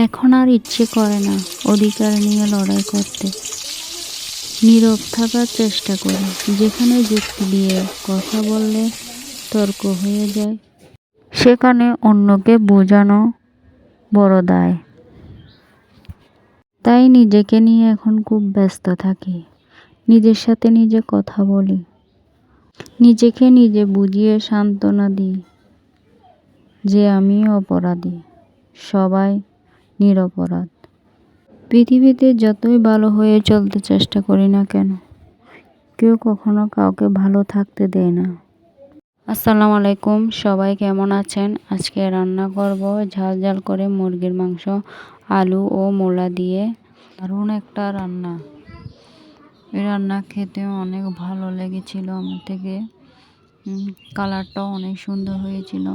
এখন আর ইচ্ছে করে না অধিকার নিয়ে লড়াই করতে। নীরব থাকার চেষ্টা করি, যেখানে যুক্তি দিয়ে কথা বললে তর্ক হয়ে যায় সেখানে অন্যকে বোঝানো বড় দায়। তাই নিজেকে নিয়ে এখন খুব ব্যস্ত থাকি। নিজের সাথে নিজে কথা বলি, নিজেকে নিজে বুঝিয়ে সান্ত্বনা দিই যে আমিও অপরাধী, সবাই নিরপরাধ। পৃথিবীতে যতই ভালো হয়ে চলতে চেষ্টা করি না কেন, কেউ কখনো কাউকে ভালো থাকতে দেয় না। আসসালামু আলাইকুম, সবাই কেমন আছেন? আজকে রান্না করব ঝাল ঝাল করে মুরগির মাংস, আলু ও মূলা দিয়ে। দারুণ একটা রান্না। এই রান্না খেতে অনেক ভালো লেগেছিল আমার থেকে। কালারটাও অনেক সুন্দর হয়েছিল।